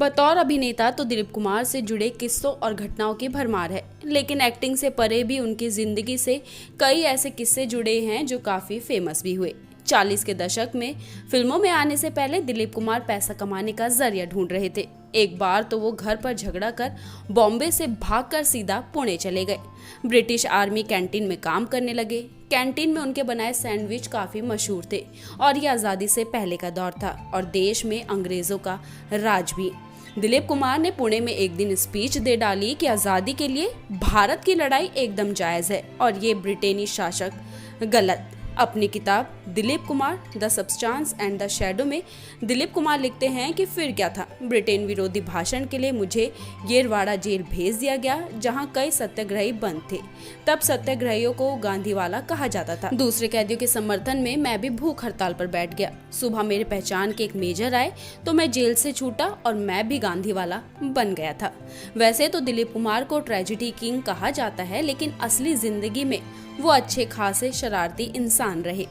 बतौर अभिनेता तो दिलीप कुमार से जुड़े किस्सों और घटनाओं की भरमार है, लेकिन एक्टिंग से परे भी उनकी जिंदगी से कई ऐसे किस्से जुड़े हैं जो काफी फेमस भी हुए। 40 के दशक में फिल्मों में आने से पहले दिलीप कुमार पैसा कमाने का जरिया ढूंढ रहे थे। एक बार तो वो घर पर झगड़ा कर बॉम्बे से भागकर सीधा पुणे चले गए। ब्रिटिश आर्मी कैंटीन में काम करने लगे। कैंटीन में उनके बनाए सैंडविच काफी मशहूर थे और ये आज़ादी से पहले का दौर था और देश में अंग्रेजों का राज भी। दिलीप कुमार ने पुणे में एक दिन स्पीच दे डाली कि आज़ादी के लिए भारत की लड़ाई एकदम जायज़ है और ये ब्रिटेनी शासक गलत। अपनी किताब Dilip Kumar the substance and the shadow में दिलीप कुमार लिखते हैं कि फिर क्या था, ब्रिटेन विरोधी भाषण के लिए मुझे येरवाड़ा जेल भेज दिया गया जहां कई सत्याग्रही बंद थे। तब सत्याग्रहियों को गांधीवाला कहा जाता था। दूसरे कैदियों के समर्थन में मैं भी भूख हड़ताल पर बैठ गया। सुबह मेरे पहचान के एक मेजर आए तो मैं जेल से छूटा और मैं भी गांधीवाला बन गया था। वैसे तो दिलीप कुमार को ट्रेजेडी किंग कहा जाता है, लेकिन असली जिंदगी में वो अच्छे खासे शरारती इंसान रहे।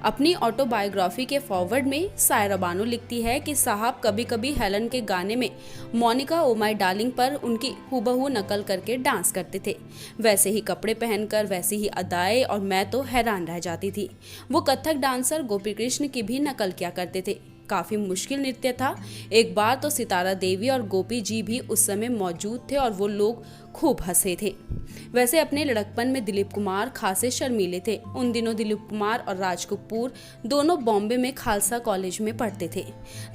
अपनी ऑटोबायोग्राफी के फॉरवर्ड में सायरा बानो लिखती है कि साहब कभी कभी हेलन के गाने में मोनिका ओ माय डार्लिंग पर उनकी हुबहू नकल करके डांस करते थे, वैसे ही कपड़े पहनकर वैसी ही अदाएं, और मैं तो हैरान रह जाती थी। वो कथक डांसर गोपी कृष्ण की भी नकल किया करते थे। काफी मुश्किल नृत्य था। एक बार तो सितारा देवी और गोपी जी भी उस समय मौजूद थे और वो लोग खूब हंसे थे। वैसे अपने लड़कपन में दिलीप कुमार खासे शर्मीले थे। उन दिनों दिलीप कुमार और राज कपूर दोनों बॉम्बे में खालसा कॉलेज में पढ़ते थे।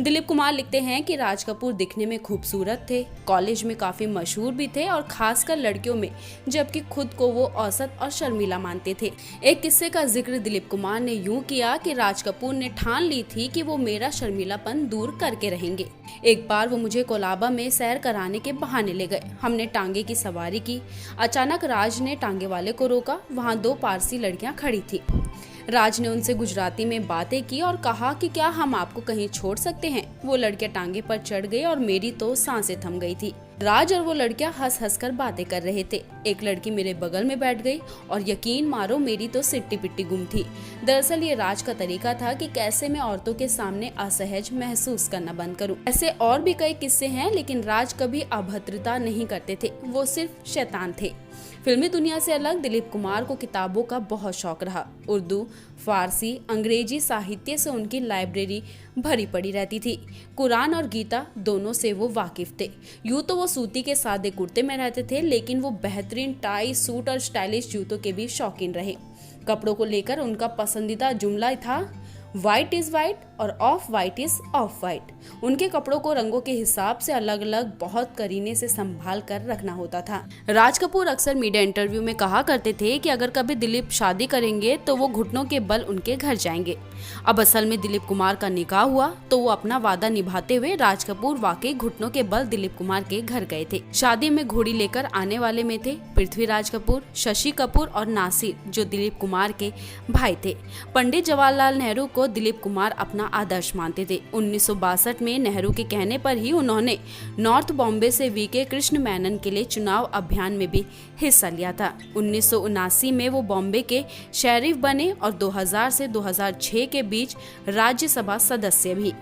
दिलीप कुमार लिखते हैं कि राज कपूर दिखने में खूबसूरत थे, कॉलेज में काफी मशहूर भी थे और खासकर लड़कियों में, जबकि खुद को वो औसत और शर्मीला मानते थे। एक किस्से का जिक्र दिलीप कुमार ने यूं किया कि राज कपूर ने ठान ली थी कि वो मेरा शर्मीलापन दूर करके रहेंगे। एक बार वो मुझे कोलाबा में सैर कराने के बहाने ले गए। हमने टांगे की सवारी की। अचानक राज ने टांगे वाले को रोका। वहाँ 2 पारसी लड़कियां खड़ी थी। राज ने उनसे गुजराती में बातें की और कहा कि क्या हम आपको कहीं छोड़ सकते हैं। वो लड़कियां टांगे पर चढ़ गई और मेरी तो सांसें थम गई थी। राज और वो लड़कियां हंस हंस कर बातें कर रहे थे। एक लड़की मेरे बगल में बैठ गई और यकीन मारो मेरी तो सिट्टी पिट्टी गुम थी। दरअसल ये राज का तरीका था कि कैसे मैं औरतों के सामने असहज महसूस करना बंद करूं। ऐसे और भी कई किस्से हैं, लेकिन राज कभी अभद्रता नहीं करते थे, वो सिर्फ शैतान थे। फिल्मी दुनिया से अलग दिलीप कुमार को किताबों का बहुत शौक रहा। उर्दू, फारसी, अंग्रेजी साहित्य से उनकी लाइब्रेरी भरी पड़ी रहती थी। कुरान और गीता दोनों से वो वाकिफ थे। यूँ तो वो सूती के सादे कुर्ते में रहते थे, लेकिन वो बेहतरीन टाई, सूट और स्टाइलिश जूतों के भी शौकीन रहे। कपड़ों को लेकर उनका पसंदीदा जुमला था, व्हाइट इज व्हाइट और of white is of white. उनके कपड़ों को रंगों के हिसाब से अलग अलग बहुत करीने से संभाल कर रखना होता था। राज कपूर अक्सर मीडिया इंटरव्यू में कहा करते थे कि अगर कभी दिलीप शादी करेंगे तो वो घुटनों के बल उनके घर जाएंगे। अब असल में दिलीप कुमार का निकाह हुआ तो वो अपना वादा निभाते हुए राज कपूर वाकई घुटनों के बल दिलीप कुमार के घर गए थे। शादी में घोड़ी लेकर आने वाले में थे पृथ्वीराज कपूर, शशि कपूर और नासिर, जो दिलीप कुमार के भाई थे। पंडित जवाहरलाल नेहरू को दिलीप कुमार अपना आदर्श मानते थे। 1962 में नेहरू के कहने पर ही उन्होंने नॉर्थ बॉम्बे से वीके कृष्ण मेनन के लिए चुनाव अभियान में भी हिस्सा लिया था। 1979 में वो बॉम्बे के शेरिफ बने और 2000 से 2006 के बीच राज्यसभा सदस्य भी।